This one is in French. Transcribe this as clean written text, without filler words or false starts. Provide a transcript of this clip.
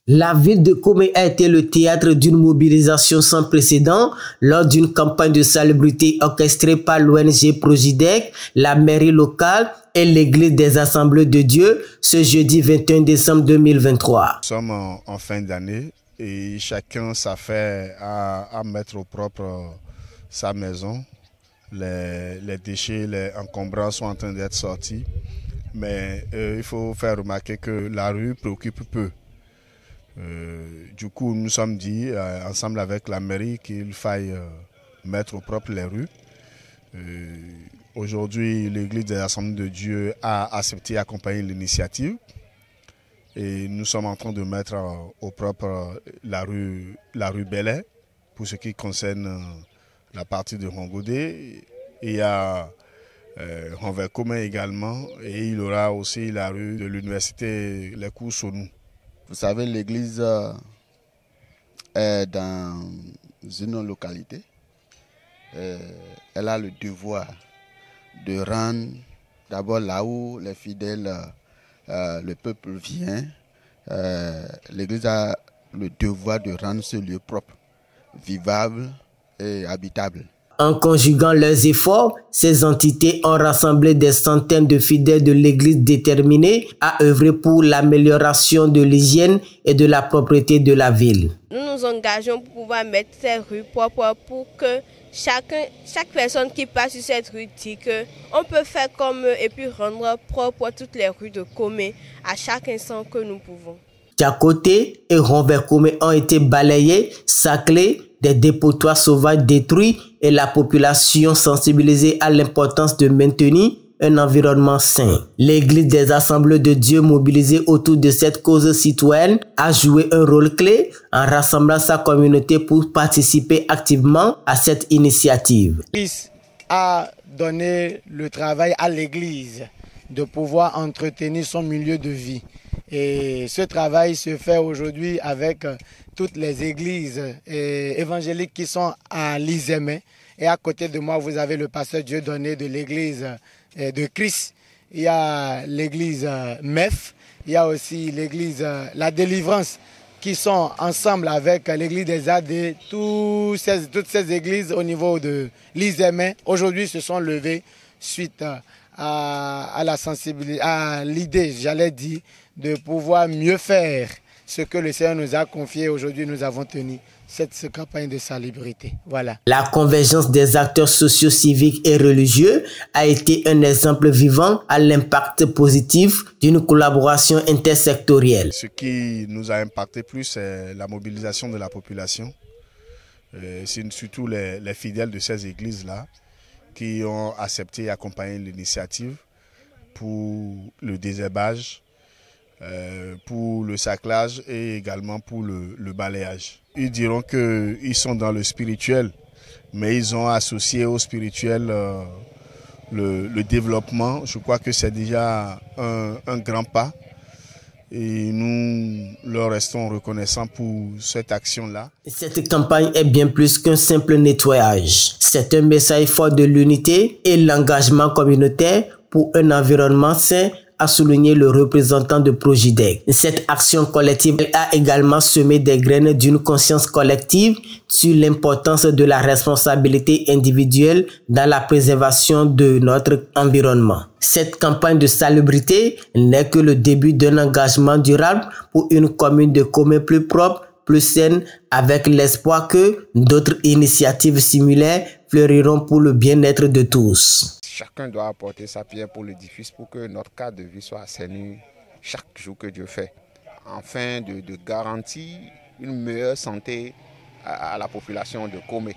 La ville de Komé a été le théâtre d'une mobilisation sans précédent lors d'une campagne de salubrité orchestrée par l'ONG Progidec, la mairie locale et l'église des Assemblées de Dieu ce jeudi 21 décembre 2023. Nous sommes en fin d'année et chacun s'affaire à mettre au propre sa maison. Les déchets, les encombrants sont en train d'être sortis. Mais il faut faire remarquer que la rue préoccupe peu. Du coup, nous sommes dit, ensemble avec la mairie, qu'il faille mettre au propre les rues. Aujourd'hui, l'Église des Assemblées de Dieu a accepté d'accompagner l'initiative. Et nous sommes en train de mettre au propre la rue Bel-Air, pour ce qui concerne la partie de Rongodé. Il y a Renvers commun également, et il y aura aussi la rue de l'université Les Cours Sonou. Vous savez, l'église est dans une localité. Elle a le devoir de rendre, d'abord là où les fidèles, le peuple vient, l'église a le devoir de rendre ce lieu propre, vivable et habitable. En conjuguant leurs efforts, ces entités ont rassemblé des centaines de fidèles de l'église déterminés à œuvrer pour l'amélioration de l'hygiène et de la propreté de la ville. Nous nous engageons pour pouvoir mettre ces rues propres pour que chaque personne qui passe sur cette rue dit qu'on peut faire comme eux et puis rendre propre toutes les rues de Komé à chaque instant que nous pouvons. Tchakoté et Renvers Komé ont été balayés, saclés, des dépotoirs sauvages détruits et la population sensibilisée à l'importance de maintenir un environnement sain. L'Église des Assemblées de Dieu mobilisée autour de cette cause citoyenne a joué un rôle clé en rassemblant sa communauté pour participer activement à cette initiative. L'Église a donné le travail à l'Église de pouvoir entretenir son milieu de vie. Et ce travail se fait aujourd'hui avec toutes les églises évangéliques qui sont à l'Izémé. Et à côté de moi, vous avez le pasteur Dieudonné de l'église de Christ. Il y a l'église MEF. Il y a aussi l'église La Délivrance qui sont ensemble avec l'église des AD. Toutes ces églises au niveau de l'Izémé, aujourd'hui se sont levées suite à la sensibilité, à l'idée, j'allais dire, de pouvoir mieux faire ce que le Seigneur nous a confié. Aujourd'hui, nous avons tenu cette campagne de salubrité. Voilà. La convergence des acteurs sociaux, civiques et religieux a été un exemple vivant à l'impact positif d'une collaboration intersectorielle. Ce qui nous a impacté plus, c'est la mobilisation de la population. C'est surtout les fidèles de ces églises-là qui ont accepté et accompagné l'initiative pour le désherbage, pour le saclage et également pour le balayage. Ils diront qu'ils sont dans le spirituel, mais ils ont associé au spirituel le développement. Je crois que c'est déjà un grand pas et nous leur restons reconnaissants pour cette action-là. Cette campagne est bien plus qu'un simple nettoyage. C'est un message fort de l'unité et l'engagement communautaire pour un environnement sain, a souligné le représentant de Progidec. Cette action collective a également semé des graines d'une conscience collective sur l'importance de la responsabilité individuelle dans la préservation de notre environnement. Cette campagne de salubrité n'est que le début d'un engagement durable pour une commune de Komé plus propre, plus saine, avec l'espoir que d'autres initiatives similaires fleuriront pour le bien-être de tous. Chacun doit apporter sa pierre pour l'édifice pour que notre cadre de vie soit assaini chaque jour que Dieu fait, afin de garantir une meilleure santé à la population de Komé.